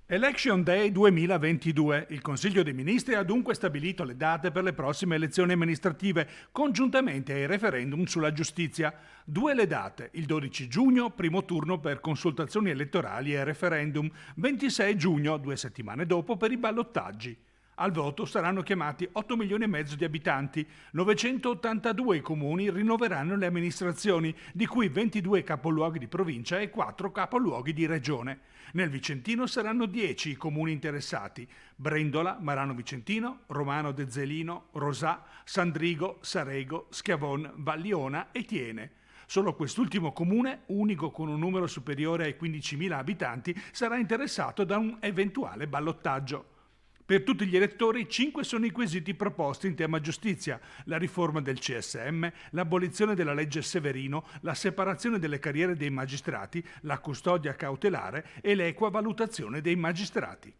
Election Day 2022. Il Consiglio dei Ministri ha dunque stabilito le date per le prossime elezioni amministrative, congiuntamente ai referendum sulla giustizia. Due le date: il 12 giugno, primo turno per consultazioni elettorali e referendum, 26 giugno, 2 settimane dopo, per i ballottaggi. Al voto saranno chiamati 8 milioni e mezzo di abitanti, 982 i comuni rinnoveranno le amministrazioni, di cui 22 capoluoghi di provincia e 4 capoluoghi di regione. Nel Vicentino saranno 10 i comuni interessati: Brendola, Marano Vicentino, Romano de Zelino, Rosà, Sandrigo, Sarego, Schiavon, Valliona e Tiene. Solo quest'ultimo comune, unico con un numero superiore ai 15.000 abitanti, sarà interessato da un eventuale ballottaggio. Per tutti gli elettori, 5 sono i quesiti proposti in tema giustizia: la riforma del CSM, l'abolizione della legge Severino, la separazione delle carriere dei magistrati, la custodia cautelare e l'equa valutazione dei magistrati.